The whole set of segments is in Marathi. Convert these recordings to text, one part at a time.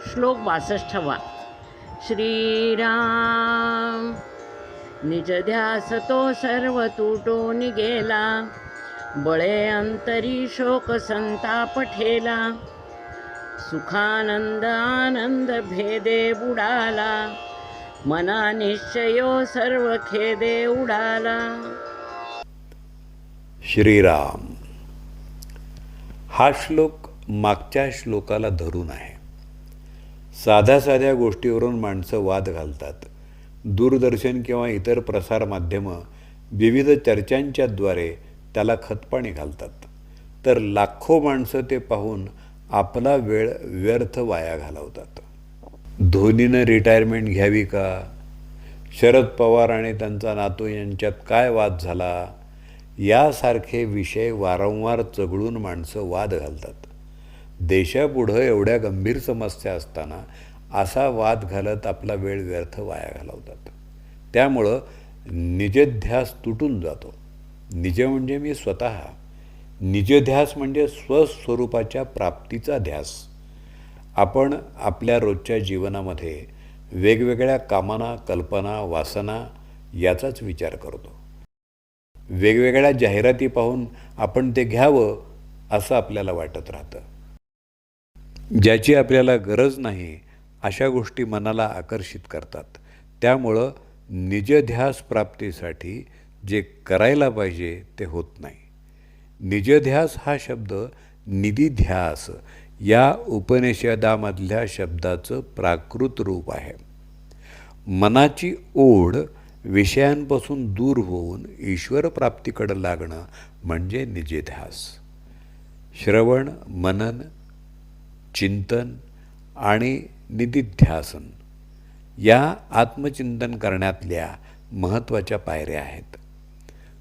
श्लोक 62. श्रीराम निज ध्यास तो सर्व तुटून गेला, बळे अंतरी शोक संताप ठेला. सुखानंद आनंद भेदे बुडाला, मना निश्चयो सर्व खेदे उडाला. श्रीराम हा श्लोक मागच्या श्लोकाला धरून आहे. साध्या साध्या गोष्टीवरून माणसं वाद घालतात. दूरदर्शन किंवा इतर प्रसारमाध्यमं विविध चर्चांच्याद्वारे त्याला खतपाणी घालतात, तर लाखो माणसं ते पाहून आपला वेळ व्यर्थ वाया घालवतात. धोनीनं रिटायरमेंट घ्यावी का? शरद पवार आणि त्यांचा नातू यांच्यात काय वाद झाला? यासारखे विषय वारंवार चघळून माणसं वाद घालतात. देशापुढं एवढ्या गंभीर समस्या असताना असा वाद घालत आपला वेळ व्यर्थ वाया घालवतात. त्यामुळं निजध्यास तुटून जातो. निज म्हणजे मी स्वतः, निजध्यास म्हणजे स्वस्वरूपाच्या प्राप्तीचा ध्यास. आपण आपल्या रोजच्या जीवनामध्ये वेगवेगळ्या कामना, कल्पना, वासना याचाच विचार करतो. वेगवेगळ्या जाहिराती पाहून आपण ते घ्यावं असं आपल्याला वाटत राहतं. ज्याची आपल्याला गरज नाही अशा गोष्टी मनाला आकर्षित करतात. त्यामुळं निजध्यास प्राप्तीसाठी जे करायला पाहिजे ते होत नाही. निजध्यास हा शब्द निधिध्यास या उपनिषदामधल्या शब्दाचं प्राकृत रूप आहे. मनाची ओढ विषयांपासून दूर होऊन ईश्वर प्राप्तीकडे लागणं म्हणजे निजध्यास. श्रवण, मनन, चिंतन आणि निधिध्यासन या आत्मचिंतन करण्यातल्या महत्त्वाच्या पायऱ्या आहेत.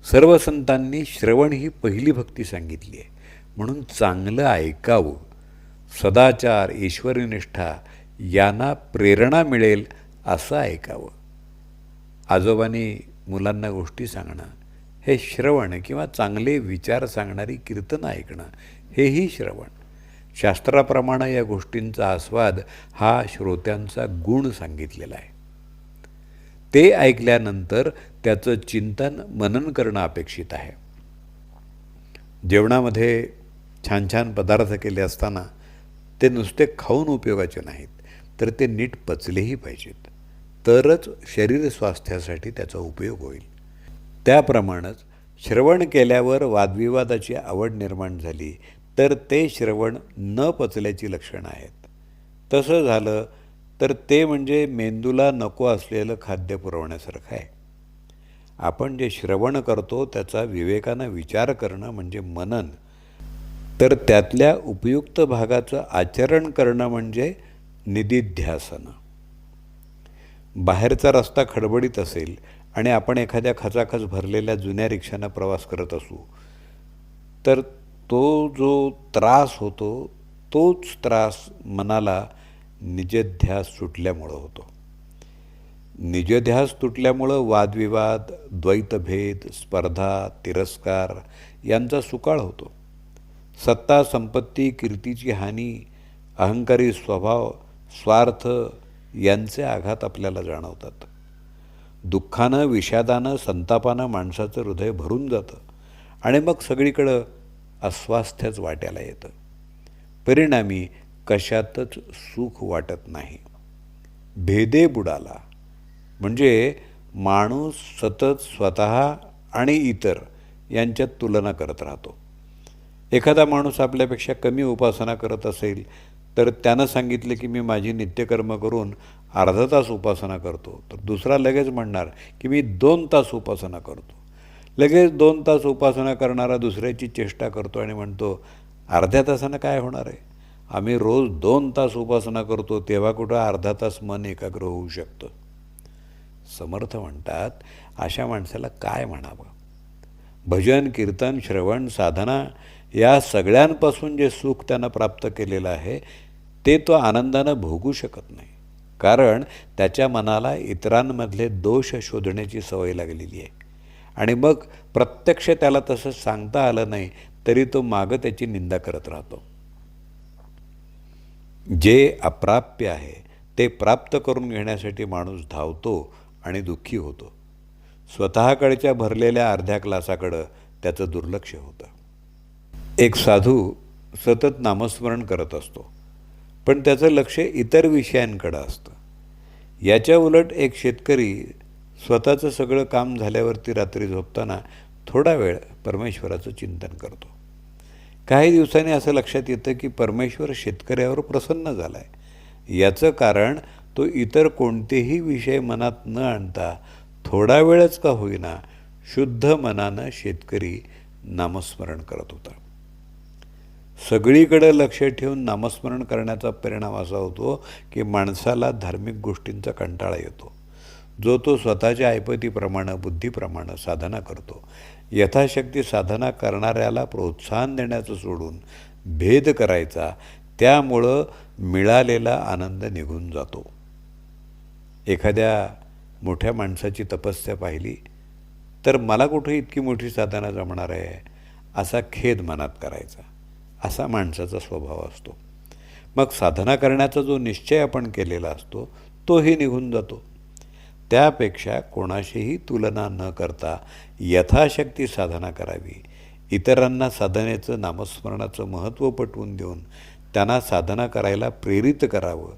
सर्व संतांनी श्रवण ही पहिली भक्ती सांगितली आहे. म्हणून चांगलं ऐकावं, सदाचार, ईश्वरनिष्ठा यांना प्रेरणा मिळेल असं ऐकावं. आजोबांनी मुलांना गोष्टी सांगणं हे श्रवण, किंवा चांगले विचार सांगणारी कीर्तनं ऐकणं हेही श्रवण. शास्त्राप्रमाणे या गोष्टींचा आस्वाद हा श्रोत्यांचा गुण सांगितलेला आहे. ते ऐकल्यानंतर त्याचं चिंतन, मनन करणं अपेक्षित आहे. जेवणामध्ये छान छान पदार्थ केले असताना ते नुसते खाऊन उपयोगाचे नाहीत, तर ते नीट पचलेही पाहिजेत, तरच शरीर स्वास्थ्यासाठी त्याचा उपयोग होईल. त्याप्रमाणेच श्रवण केल्यावर वादविवादाची आवड निर्माण झाली तर ते श्रवण न पचल्याची लक्षणं आहेत. तसं झालं तर ते म्हणजे मेंदूला नको असलेलं खाद्य पुरवण्यासारखं आहे. आपण जे श्रवण करतो त्याचा विवेकानं विचार करणं म्हणजे मनन, तर त्यातल्या उपयुक्त भागाचं आचरण करणं म्हणजे निधिध्यासन. बाहेरचा रस्ता खडबडीत असेल आणि आपण एखाद्या खचाखच भरलेल्या जुन्या रिक्षानं प्रवास करत असू, तर तो जो त्रास होतो तोच त्रास मनाला निजध्यास सुटल्यामुळं होतो. निजध्यास तुटल्यामुळं वादविवाद, द्वैतभेद, स्पर्धा, तिरस्कार यांचा सुकाळ होतो. सत्ता, संपत्ती, कीर्तीची हानी, अहंकारी स्वभाव, स्वार्थ यांचे आघात आपल्याला जाणवतात. दुःखानं, विषादानं, संतापानं माणसाचं हृदय भरून जातं आणि मग सगळीकडं अस्वास्थ्यच वाट्याला येतं. परिणामी कशातच सुख वाटत नाही. भेदे बुडाला म्हणजे माणूस सतत स्वतः आणि इतर यांच्यात तुलना करत राहतो. एखादा माणूस आपल्यापेक्षा कमी उपासना करत असेल तर त्यानं सांगितले की मी माझी नित्यकर्म करून अर्धा तास उपासना करतो, तर दुसरा लगेच म्हणणार की मी 2 तास उपासना करतो. लगेच 2 तास उपासना करणारा दुसऱ्याची चेष्टा करतो आणि म्हणतो अर्ध्या तासानं काय होणार आहे, आम्ही रोज 2 तास उपासना करतो, तेव्हा कुठं अर्धा तास मन एकाग्र होऊ शकतं. समर्थ म्हणतात अशा माणसाला काय म्हणावं. भजन, कीर्तन, श्रवण, साधना या सगळ्यांपासून जे सुख त्यानं प्राप्त केलेलं आहे ते तो आनंदानं भोगू शकत नाही, कारण त्याच्या मनाला इतरांमधले दोष शोधण्याची सवय लागलेली आहे. आणि मग प्रत्यक्ष त्याला तसं सांगता आलं नाही तरी तो मागं त्याची निंदा करत राहतो. जे अप्राप्य आहे ते प्राप्त करून घेण्यासाठी माणूस धावतो आणि दुःखी होतो. स्वतःकडच्या भरलेल्या अर्ध्या ग्लासाकडं त्याचं दुर्लक्ष होतं. एक साधू सतत नामस्मरण करत असतो, पण त्याचं लक्ष इतर विषयांकडं असतं. याच्या उलट एक शेतकरी स्वतःचं सगळं काम झाल्यावरती रात्री झोपताना थोडा वेळ परमेश्वराचं चिंतन करतो. काही दिवसांनी असं लक्षात येतं की परमेश्वर शेतकऱ्यावर प्रसन्न झाला आहे. याचं कारण तो इतर कोणतेही विषय मनात न आणता थोडा वेळच का होईना शुद्ध मनानं शेतकरी नामस्मरण करत होता. सगळीकडे लक्ष ठेवून नामस्मरण करण्याचा परिणाम असा होतो की माणसाला धार्मिक गोष्टींचा कंटाळा येतो. जो तो स्वतःच्या ऐपतीप्रमाणे बुद्धीप्रमाणे साधना करतो. यथाशक्ती साधना करणाऱ्याला प्रोत्साहन देण्याचं सोडून भेद करायचा, त्यामुळं मिळालेला आनंद निघून जातो. एखाद्या मोठ्या माणसाची तपस्या पाहिली तर मला कुठे इतकी मोठी साधना जमणार आहे असा खेद मनात करायचा, असा माणसाचा स्वभाव असतो. मग साधना करण्याचा जो निश्चय आपण केलेला असतो तोही निघून जातो. त्यापेक्षा कोणाशीही तुलना न करता यथाशक्ती साधना करावी. इतरांना साधनेचं नामस्मरणाचं महत्त्व पटवून देऊन त्यांना साधना करायला प्रेरित करावं.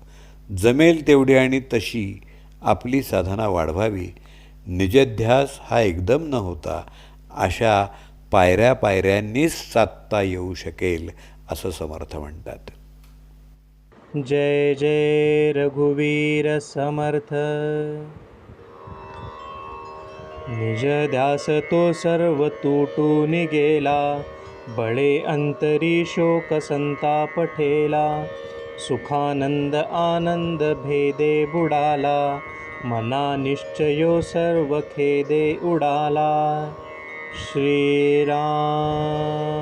जमेल तेवढी आणि तशी आपली साधना वाढवावी. निजध्यास हा एकदम न होता अशा पायऱ्या पायऱ्यांनीच साधता येऊ शकेल असं समर्थ म्हणतात. जय जय रघुवीर समर्थ. निज ध्यास तो सर्व तुटून गेला, बळे अंतरी शोक संताप ठेला. सुखानंद आनंद भेदे बुडाला, मना निश्चयो सर्व खेदे उडाला. श्रीराम.